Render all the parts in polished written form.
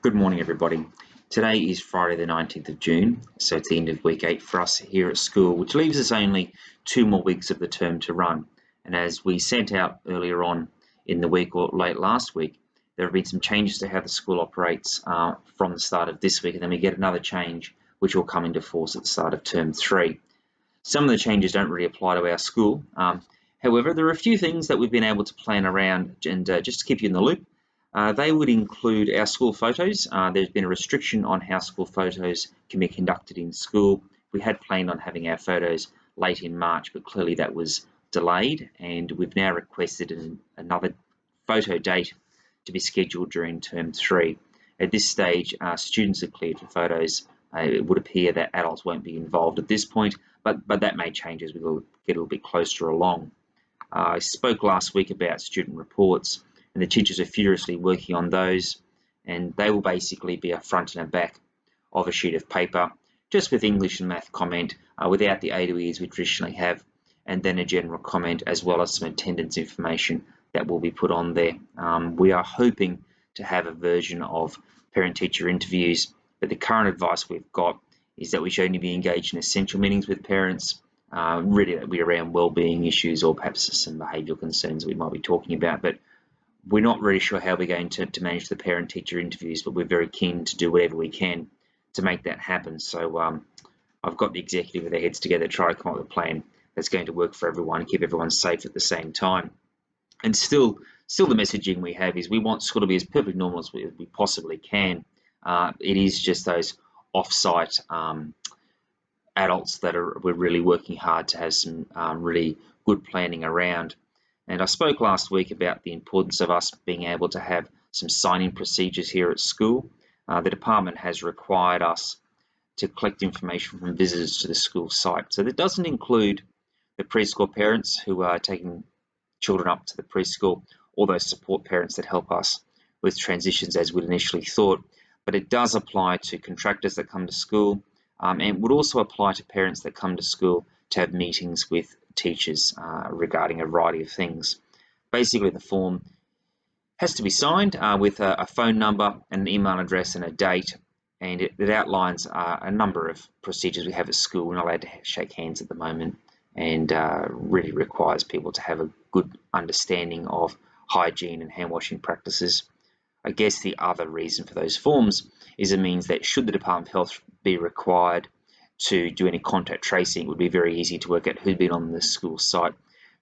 Good morning, everybody. Today is Friday the 19th of June, so it's the end of week 8 for us here at school, which leaves us only 2 more weeks of the term to run. And as we sent out earlier on in the week or late last week, there have been some changes to how the school operates from the start of this week, and then we get another change which will come into force at the start of term 3. Some of the changes don't really apply to our school. However, there are a few things that we've been able to plan around, and just to keep you in the loop, they would include our school photos. There's been a restriction on how school photos can be conducted in school. We had planned on having our photos late in March, but clearly that was delayed, and we've now requested another photo date to be scheduled during term 3. At this stage, students are cleared for photos. It would appear that adults won't be involved at this point, but that may change as we get a little bit closer along. I spoke last week about student reports, and the teachers are furiously working on those, and they will basically be a front and a back of a sheet of paper, just with English and math comment, without the A to E's we traditionally have, and then a general comment as well as some attendance information that will be put on there. We are hoping to have a version of parent-teacher interviews, but the current advice we've got is that we should only be engaged in essential meetings with parents, really that we're around wellbeing issues or perhaps some behavioural concerns that we might be talking about, but we're not really sure how we're going to manage the parent-teacher interviews, but we're very keen to do whatever we can to make that happen. So I've got the executive with their heads together to try to come up with a plan that's going to work for everyone and keep everyone safe at the same time. And still the messaging we have is we want school to be as perfectly normal as we possibly can. It is just those off-site adults that we're really working hard to have some really good planning around. And I spoke last week about the importance of us being able to have some sign-in procedures here at school. The department has required us to collect information from visitors to the school site. So that doesn't include the preschool parents who are taking children up to the preschool, or those support parents that help us with transitions as we'd initially thought. But it does apply to contractors that come to school, and would also apply to parents that come to school to have meetings with teachers regarding a variety of things. Basically, the form has to be signed with a phone number, an email address, and a date, and it outlines a number of procedures we have at school. We're not allowed to shake hands at the moment, and really requires people to have a good understanding of hygiene and hand washing practices. I guess the other reason for those forms is it means that should the Department of Health be required to do any contact tracing, it would be very easy to work out who'd been on the school site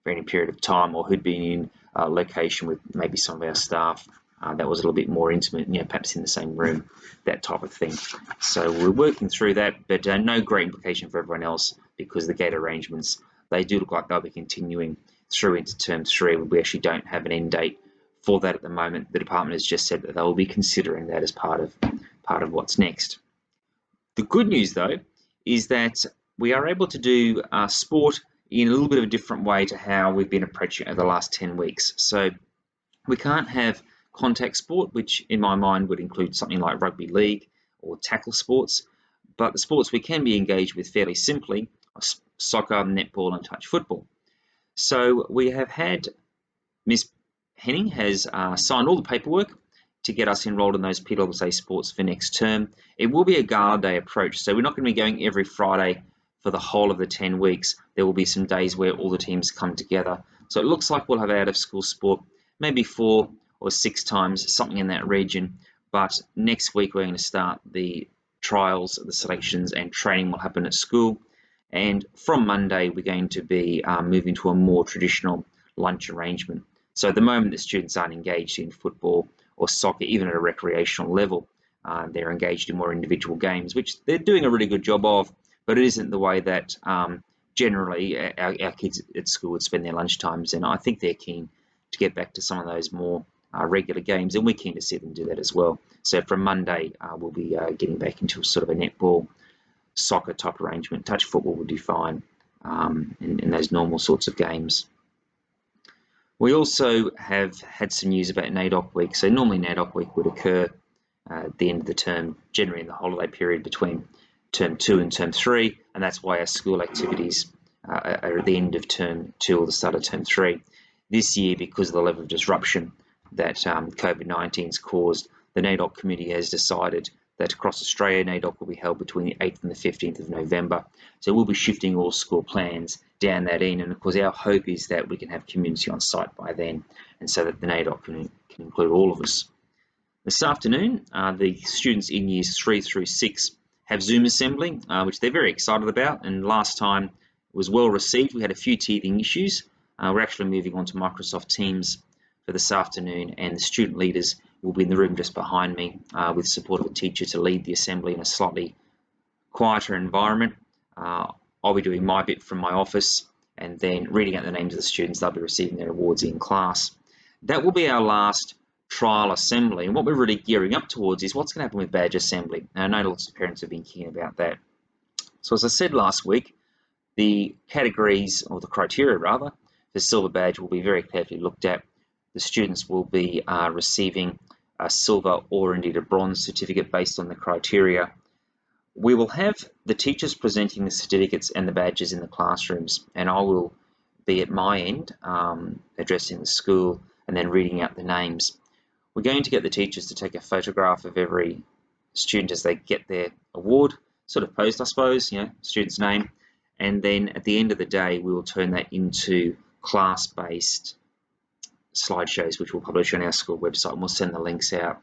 for any period of time, or who'd been in a location with maybe some of our staff that was a little bit more intimate, perhaps in the same room, that type of thing. So we're working through that, but no great implication for everyone else, because the gate arrangements, they do look like they'll be continuing through into term 3. We actually don't have an end date for that at the moment. The department has just said that they will be considering that as part of what's next. The good news, though, is that we are able to do sport in a little bit of a different way to how we've been approaching it over the last 10 weeks. So we can't have contact sport, which in my mind would include something like rugby league or tackle sports, but the sports we can be engaged with fairly simply are soccer, netball, and touch football. So we have had Miss Henning has signed all the paperwork to get us enrolled in those PWSA sports for next term. It will be a gala day approach, so we're not going to be going every Friday for the whole of the 10 weeks. There will be some days where all the teams come together. So it looks like we'll have out of school sport maybe 4 or 6 times, something in that region. But next week we're going to start the trials, the selections, and training will happen at school. And from Monday we're going to be moving to a more traditional lunch arrangement. So at the moment the students aren't engaged in football or soccer, even at a recreational level. They're engaged in more individual games, which they're doing a really good job of, but it isn't the way that generally our kids at school would spend their lunch times, and I think they're keen to get back to some of those more regular games, and we're keen to see them do that as well. So from Monday, we'll be getting back into sort of a netball, soccer type arrangement. Touch football would be fine in those normal sorts of games. We also have had some news about NAIDOC week. So normally NAIDOC week would occur at the end of the term, generally in the holiday period between term 2 and term 3, and that's why our school activities are at the end of term 2 or the start of term 3. This year, because of the level of disruption that COVID-19's caused, the NAIDOC committee has decided that across Australia, NAIDOC will be held between the 8th and the 15th of November. So we'll be shifting all school plans down that end. And of course, our hope is that we can have community on site by then, and so that the NAIDOC can include all of us. This afternoon, the students in years 3 through 6 have Zoom assembly, which they're very excited about. And last time it was well received. We had a few teething issues. We're actually moving on to Microsoft Teams for this afternoon, and the student leaders will be in the room just behind me with support of a teacher to lead the assembly in a slightly quieter environment. I'll be doing my bit from my office and then reading out the names of the students. They'll be receiving their awards in class. That will be our last trial assembly, and what we're really gearing up towards is what's going to happen with badge assembly. And I know lots of parents have been keen about that. So as I said last week, the categories, or the criteria rather, for silver badge will be very carefully looked at. The students will be receiving a silver or indeed a bronze certificate based on the criteria. We will have the teachers presenting the certificates and the badges in the classrooms, and I will be at my end addressing the school and then reading out the names. We're going to get the teachers to take a photograph of every student as they get their award, sort of posed, I suppose, student's name. And then at the end of the day, we will turn that into class-based slideshows, which we'll publish on our school website, and we'll send the links out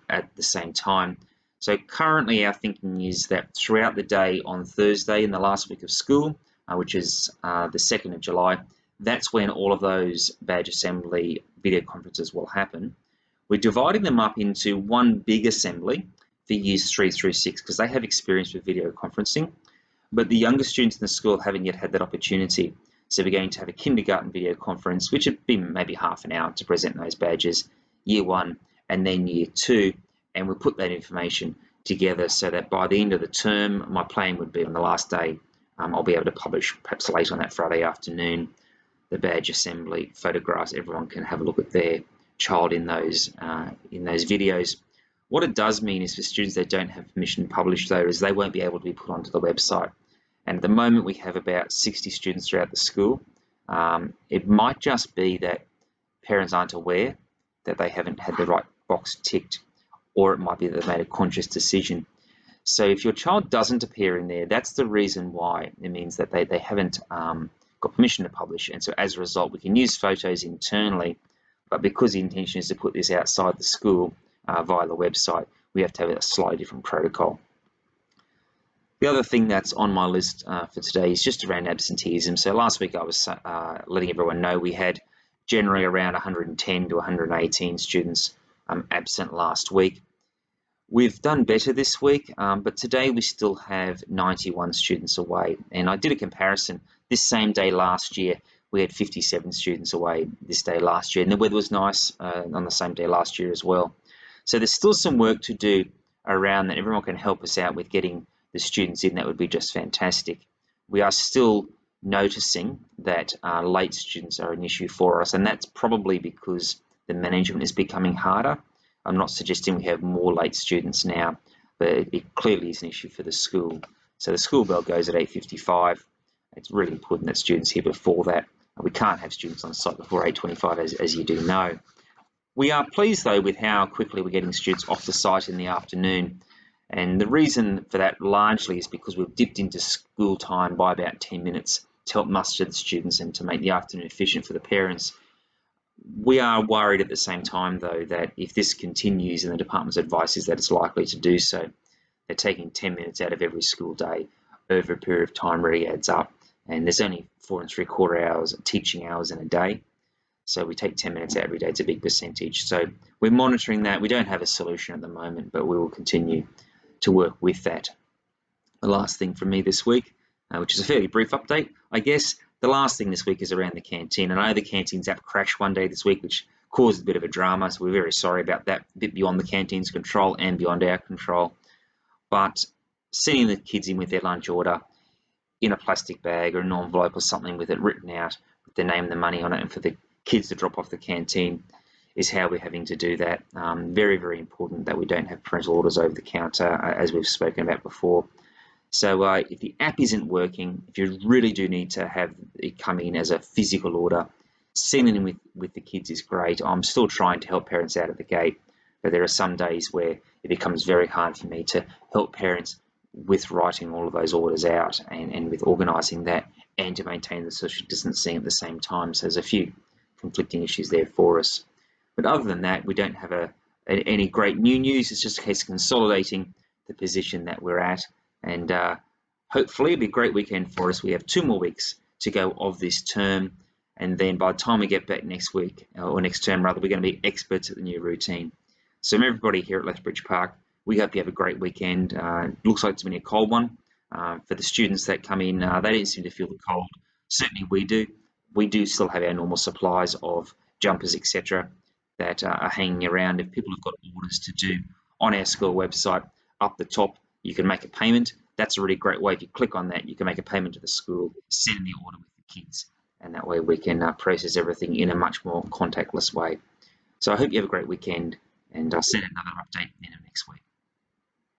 at the same time. So currently our thinking is that throughout the day on Thursday in the last week of school, which is the 2nd of July, that's when all of those badge assembly video conferences will happen. We're dividing them up into one big assembly for years 3 through 6 because they have experience with video conferencing, but the younger students in the school haven't yet had that opportunity. So we're going to have a kindergarten video conference, which would be maybe half an hour to present those badges, year 1 and then year 2, and we'll put that information together so that by the end of the term, my plan would be on the last day, I'll be able to publish perhaps late on that Friday afternoon the badge assembly photographs. Everyone can have a look at their child in those videos. What it does mean is for students that don't have permission to publish those, they won't be able to be put onto the website. And at the moment we have about 60 students throughout the school. It might just be that parents aren't aware that they haven't had the right box ticked, or it might be that they've made a conscious decision. So if your child doesn't appear in there, that's the reason why. It means that they haven't got permission to publish, and so as a result we can use photos internally, but because the intention is to put this outside the school via the website, we have to have a slightly different protocol. The other thing that's on my list for today is just around absenteeism. So last week I was letting everyone know we had generally around 110 to 118 students absent last week. We've done better this week, but today we still have 91 students away. And I did a comparison. This same day last year, we had 57 students away this day last year, and the weather was nice on the same day last year as well. So there's still some work to do around that. Everyone can help us out with getting the students in. That would be just fantastic. We are still noticing that late students are an issue for us, and that's probably because the management is becoming harder. I'm not suggesting we have more late students now, but it clearly is an issue for the school. So the school bell goes at 8:55. It's really important that students here before that. We can't have students on site before 8:25, as you do know. We are pleased, though, with how quickly we're getting students off the site in the afternoon. And the reason for that largely is because we've dipped into school time by about 10 minutes to help muster the students and to make the afternoon efficient for the parents. We are worried at the same time, though, that if this continues, and the department's advice is that it's likely to do so, that taking 10 minutes out of every school day over a period of time really adds up. And there's only 4 3/4 hours of teaching hours in a day. So we take 10 minutes out every day. It's a big percentage. So we're monitoring that. We don't have a solution at the moment, but we will continue to work with that. The last thing from me this week, which is a fairly brief update, I guess. The last thing this week is around the Canteen. And I know the Canteen's app crashed one day this week, which caused a bit of a drama. So we're very sorry about that, a bit beyond the Canteen's control and beyond our control. But sending the kids in with their lunch order in a plastic bag or an envelope or something with it written out with their name and the money on it, and for the kids to drop off the Canteen is how we're having to do that. Very, very important that we don't have parental orders over the counter, as we've spoken about before. So if the app isn't working, if you really do need to have it come in as a physical order, sending in with the kids is great. I'm still trying to help parents out at the gate, but there are some days where it becomes very hard for me to help parents with writing all of those orders out and with organising that, and to maintain the social distancing at the same time. So there's a few conflicting issues there for us. But other than that, we don't have any great new news. It's just a case of consolidating the position that we're at, and hopefully it'll be a great weekend for us. We have 2 more weeks to go of this term, and then by the time we get back next week, or next term rather, we're going to be experts at the new routine. So from everybody here at Lethbridge Park, we hope you have a great weekend. Looks like it's been a cold one. For the students that come in, they don't seem to feel the cold. Certainly we do. We do still have our normal supplies of jumpers, etc., that are hanging around. If people have got orders to do on our school website, up the top, you can make a payment. That's a really great way. If you click on that, you can make a payment to the school, send in the order with the kids, and that way we can process everything in a much more contactless way. So I hope you have a great weekend, and I'll send another update in the next week.